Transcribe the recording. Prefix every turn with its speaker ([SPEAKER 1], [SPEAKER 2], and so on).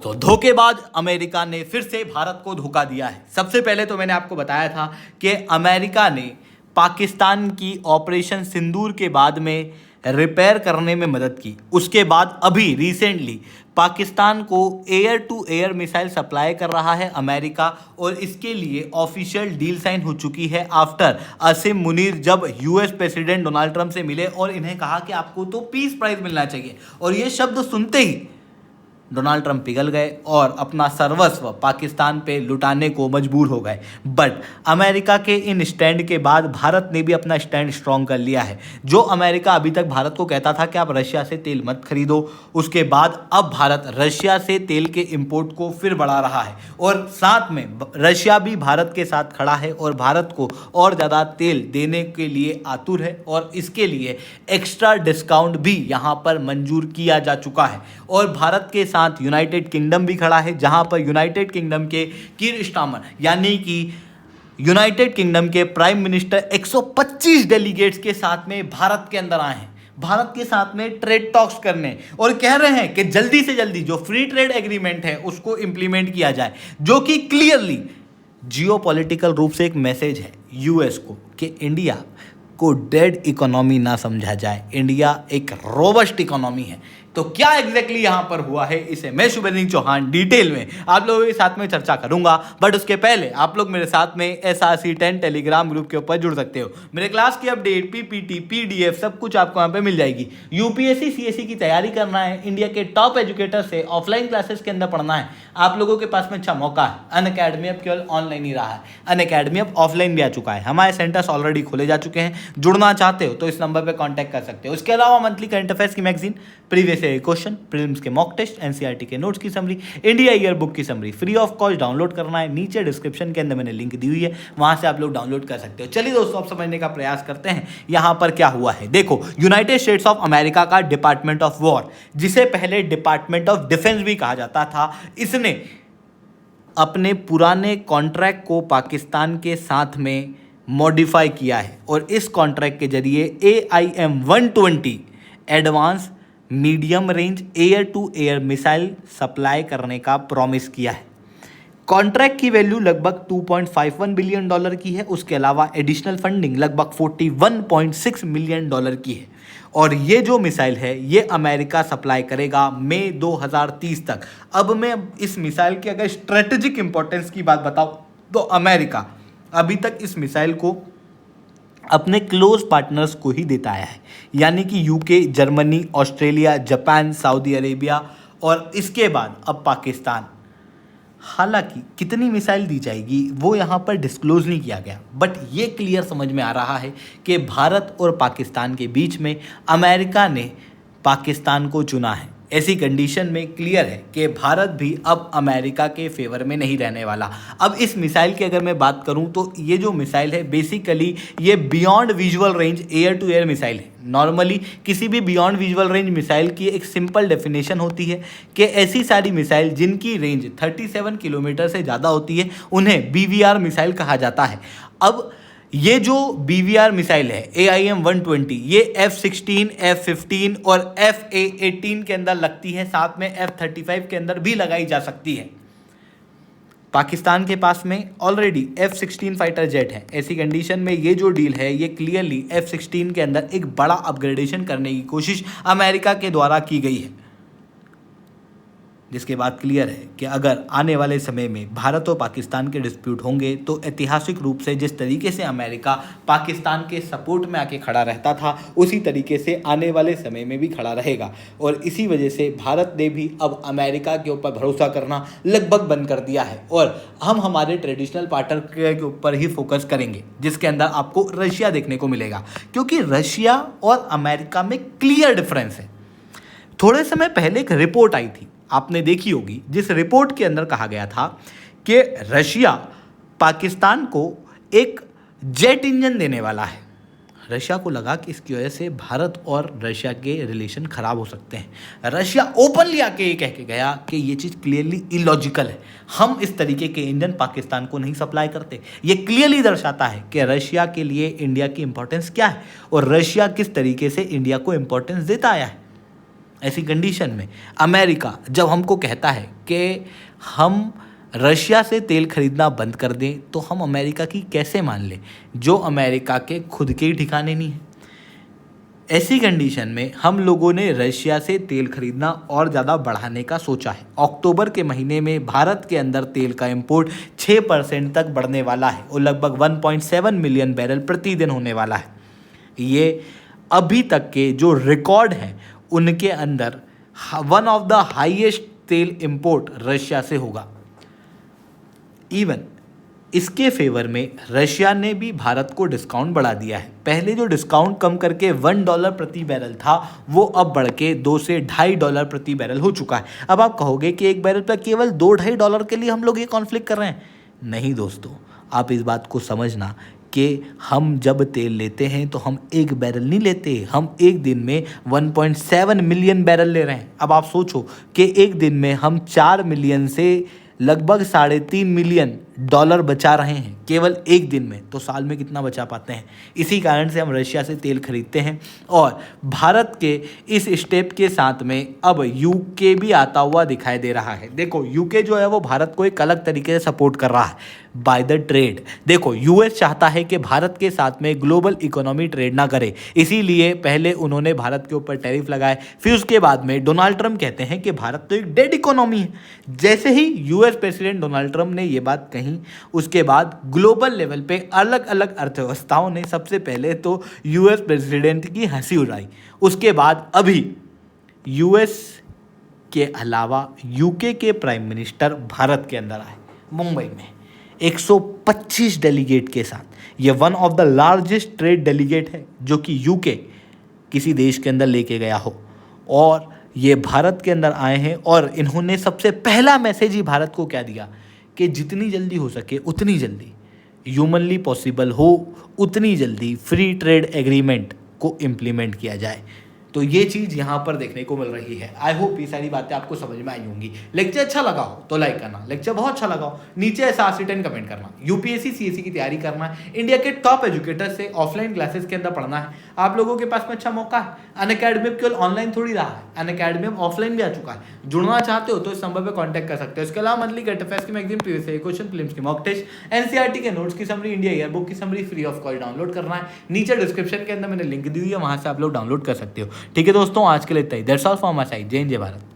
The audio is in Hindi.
[SPEAKER 1] तो धोखेबाज अमेरिका ने फिर से भारत को धोखा दिया है। सबसे पहले तो मैंने आपको बताया था कि अमेरिका ने पाकिस्तान की ऑपरेशन सिंदूर के बाद में रिपेयर करने में मदद की। उसके बाद अभी रिसेंटली पाकिस्तान को air to air missile supply कर रहा है अमेरिका, और इसके लिए ऑफिशियल डील साइन हो चुकी है आफ्टर असीम मुनीर जब यूएस प्रेसिडेंट डोनाल्ड ट्रंप से मिले और इन्हें कहा कि आपको तो पीस प्राइज मिलना चाहिए। और ये शब्द सुनते ही डोनाल्ड ट्रंप पिघल गए और अपना सर्वस्व पाकिस्तान पे लुटाने को मजबूर हो गए। बट अमेरिका के इन स्टैंड के बाद भारत ने भी अपना स्टैंड स्ट्रॉन्ग कर लिया है। जो अमेरिका अभी तक भारत को कहता था कि आप रशिया से तेल मत खरीदो, उसके बाद अब भारत रशिया से तेल के इंपोर्ट को फिर बढ़ा रहा है और साथ में रशिया भी भारत के साथ खड़ा है और भारत को और ज़्यादा तेल देने के लिए आतुर है और इसके लिए एक्स्ट्रा डिस्काउंट भी यहाँ पर मंजूर किया जा चुका है। और भारत के साथ यूनाइटेड किंगडम भी खड़ा है, जहां पर यूनाइटेड किंगडम के कीर स्टारमर यानी कि यूनाइटेड किंगडम के प्राइम मिनिस्टर 125 डेलीगेट्स के साथ में भारत के अंदर आए हैं, भारत के साथ में ट्रेड टॉक्स करने, और कह रहे हैं कि जल्दी से जल्दी जो फ्री ट्रेड एग्रीमेंट है उसको इंप्लीमेंट किया जाए, जो कि क्लियरली जियोपॉलिटिकल रूप से एक मैसेज है यूएस को कि इंडिया को डेड इकोनॉमी ना समझा जाए, इंडिया एक रोबस्ट इकोनॉमी है। तो क्या एग्जैक्टली यहां पर हुआ है, इसे मैं शुभेंद्र चौहान डिटेल में आप लोगों के साथ में चर्चा करूंगा। बट उसके पहले आप लोग मेरे साथ में SRC10 टेलीग्राम ग्रुप के ऊपर जुड़ सकते हो। मेरे क्लास की अपडेट, PPT, PDF सब कुछ आपको यहाँ पे मिल जाएगी। यूपीएससी CSE की तैयारी करना है, इंडिया के टॉप एजुकेटर से ऑफलाइन क्लासेस के अंदर पढ़ना है, आप लोगों के पास में अच्छा मौका है। अनअकैडमी अब केवल ऑनलाइन ही रहा है, अनअकैडमी अब ऑफलाइन भी आ चुका है। हमारे सेंटर्स ऑलरेडी खोले जा चुके हैं। जुड़ना चाहते हो तो इस नंबर पर कॉन्टैक्ट कर सकते हो। इसके अलावा मंथली करंट अफेयर्स की मैगजीन, प्रीवियस क्वेश्चन, प्रीलिम्स के मॉक टेस्ट, एनसीईआरटी के नोट्स की समरी, इंडिया ईयर बुक की summary free of cost download करना है। नीचे डिस्क्रिप्शन के अंदर मैंने लिंक दी हुई है, वहां से आप लोग डाउनलोड कर सकते हो। चलिए दोस्तों, आप समझने का प्रयास करते हैं यहां पर क्या हुआ है। देखो, यूनाइटेड स्टेट्स ऑफ अमेरिका का डिपार्टमेंट ऑफ वॉर, जिसे पहले डिपार्टमेंट ऑफ डिफेंस भी कहा जाता था, इसने अपने पुराने कॉन्ट्रैक्ट को पाकिस्तान के साथ में मॉडिफाई किया है और इस कॉन्ट्रैक्ट के जरिए AIM-120 advance medium range air to air missile supply करने का प्रॉमिस किया है। कॉन्ट्रैक्ट की वैल्यू लगभग $2.51 बिलियन की है। उसके अलावा एडिशनल फंडिंग लगभग $41.6 मिलियन की है। और ये जो मिसाइल है ये अमेरिका सप्लाई करेगा मई 2030 तक। अब मैं इस मिसाइल की अगर स्ट्रेटेजिक इंपॉर्टेंस की बात बताऊं तो अमेरिका अभी तक इस मिसाइल को अपने क्लोज पार्टनर्स को ही देता आया है, यानी कि UK, Germany, Australia, Japan, Saudi Arabia और इसके बाद अब पाकिस्तान। हालांकि कितनी मिसाइल दी जाएगी वो यहाँ पर डिस्क्लोज नहीं किया गया, बट ये क्लियर समझ में आ रहा है कि भारत और पाकिस्तान के बीच में अमेरिका ने पाकिस्तान को चुना है। ऐसी कंडीशन में क्लियर है कि भारत भी अब अमेरिका के फेवर में नहीं रहने वाला। अब इस मिसाइल की अगर मैं बात करूं तो ये जो मिसाइल है बेसिकली ये beyond visual range air to air missile है। नॉर्मली किसी भी बियॉन्ड विजुअल रेंज मिसाइल की एक सिंपल डेफिनेशन होती है कि ऐसी सारी मिसाइल जिनकी रेंज 37 किलोमीटर से ज़्यादा होती है उन्हें BVR मिसाइल कहा जाता है। अब ये जो BVR मिसाइल है AIM-120 ये F-16, F-15 और FA-18 के अंदर लगती है, साथ में F-35 के अंदर भी लगाई जा सकती है। पाकिस्तान के पास में ऑलरेडी F-16 फाइटर जेट है। ऐसी कंडीशन में ये जो डील है ये क्लियरली F-16 के अंदर एक बड़ा अपग्रेडेशन करने की कोशिश अमेरिका के द्वारा की गई है, जिसके बाद क्लियर है कि अगर आने वाले समय में भारत और पाकिस्तान के डिस्प्यूट होंगे तो ऐतिहासिक रूप से जिस तरीके से अमेरिका पाकिस्तान के सपोर्ट में आके खड़ा रहता था उसी तरीके से आने वाले समय में भी खड़ा रहेगा। और इसी वजह से भारत ने भी अब अमेरिका के ऊपर भरोसा करना लगभग बंद कर दिया है और हम हमारे ट्रेडिशनल पार्टनर के ऊपर ही फोकस करेंगे, जिसके अंदर आपको रशिया देखने को मिलेगा, क्योंकि रशिया और अमेरिका में क्लियर डिफरेंस है। थोड़े समय पहले एक रिपोर्ट आई थी, आपने देखी होगी, जिस रिपोर्ट के अंदर कहा गया था कि रशिया पाकिस्तान को एक जेट इंजन देने वाला है। रशिया को लगा कि इसकी वजह से भारत और रशिया के रिलेशन खराब हो सकते हैं। रशिया ओपनली आके ये कह के गया कि ये चीज़ क्लियरली इलॉजिकल है, हम इस तरीके के इंजन पाकिस्तान को नहीं सप्लाई करते। ये क्लियरली दर्शाता है कि रशिया के लिए इंडिया की इंपॉर्टेंस क्या है और रशिया किस तरीके से इंडिया को इंपॉर्टेंस देता आया है। ऐसी कंडीशन में अमेरिका जब हमको कहता है कि हम रशिया से तेल खरीदना बंद कर दें, तो हम अमेरिका की कैसे मान लें, जो अमेरिका के खुद के ही ठिकाने नहीं है। ऐसी कंडीशन में हम लोगों ने रशिया से तेल खरीदना और ज़्यादा बढ़ाने का सोचा है। अक्टूबर के महीने में भारत के अंदर तेल का इंपोर्ट 6% तक बढ़ने वाला है और लगभग 1.7 मिलियन बैरल प्रतिदिन होने वाला है। ये अभी तक के जो रिकॉर्ड हैं उनके अंदर वन ऑफ द हाईएस्ट तेल इंपोर्ट रशिया से होगा। इवन इसके फेवर में रशिया ने भी भारत को डिस्काउंट बढ़ा दिया है। पहले जो डिस्काउंट कम करके $1 प्रति बैरल था, वो अब बढ़ के $2 से $2.5 प्रति बैरल हो चुका है। अब आप कहोगे कि एक बैरल पर केवल $2-2.5 के लिए हम लोग ये कॉन्फ्लिक्ट कर रहे हैं। नहीं दोस्तों, आप इस बात को समझना कि हम जब तेल लेते हैं तो हम एक बैरल नहीं लेते, हम एक दिन में 1.7 मिलियन बैरल ले रहे हैं। अब आप सोचो कि एक दिन में हम 4 मिलियन से लगभग $3.5 मिलियन बचा रहे हैं केवल एक दिन में, तो साल में कितना बचा पाते हैं। इसी कारण से हम रशिया से तेल खरीदते हैं। और भारत के इस स्टेप के साथ में अब यूके भी आता हुआ दिखाई दे रहा है। देखो यूके जो है वो भारत को एक अलग तरीके से सपोर्ट कर रहा है बाय द ट्रेड। देखो यूएस चाहता है कि भारत के साथ में ग्लोबल इकोनॉमी ट्रेड ना करे, इसीलिए पहले उन्होंने भारत के ऊपर टैरिफ लगाए। फिर उसके बाद में डोनाल्ड ट्रंप कहते हैं कि भारत तो एक डेड इकोनॉमी है। जैसे ही यूएस प्रेसिडेंट डोनाल्ड ट्रंप ने ये बात कही, उसके बाद ग्लोबल लेवल पे अलग अलग अर्थव्यवस्थाओं ने सबसे पहले तो यूएस प्रेसिडेंट की हंसी उड़ाई। उसके बाद अभी यूएस के अलावा यूके के प्राइम मिनिस्टर भारत के अंदर आए मुंबई में 125 डेलीगेट के साथ। ये one of the largest trade delegate है जो कि यूके किसी देश के अंदर लेके गया हो, और ये भारत के अंदर आए हैं। और इन्होंने सबसे पहला मैसेज ही भारत को क्या दिया कि जितनी जल्दी हो सके उतनी जल्दी, ह्यूमनली पॉसिबल हो उतनी जल्दी फ्री ट्रेड एग्रीमेंट को इम्प्लीमेंट किया जाए। तो ये चीज़ यहाँ पर देखने को मिल रही है। आई होप ये सारी बातें आपको समझ में आई होंगी। लेक्चर अच्छा लगा हो तो लाइक करना, लेक्चर बहुत अच्छा लगा हो नीचे ऐसा 10 कमेंट करना। यूपीएससी सीएससी की तैयारी करना है, इंडिया के टॉप एजुकेटर से ऑफलाइन क्लासेस के अंदर पढ़ना है, आप लोगों के पास में अच्छा मौका है। अनअकैडमी केवल ऑनलाइन थोड़ी रहा है, अनअकैडमी ऑफलाइन भी आ चुका है। जुड़ना चाहते हो तो इस नंबर पर कॉन्टैक्ट कर सकते हो। इसके अलावा मंथली करंट अफेयर्स की magazine, previous year question, films की मॉक टेस्ट, एनसीईआरटी के नोट्स की समरी, इंडिया ईयर बुक की summary free of cost download करना है। नीचे डिस्क्रिप्शन के अंदर मैंने लिंक दी हुई है, वहां से आप लोग डाउनलोड कर सकते हो। ठीक है दोस्तों, आज के लिए इतना ही। That's all from my side. जय हिंद, जय भारत।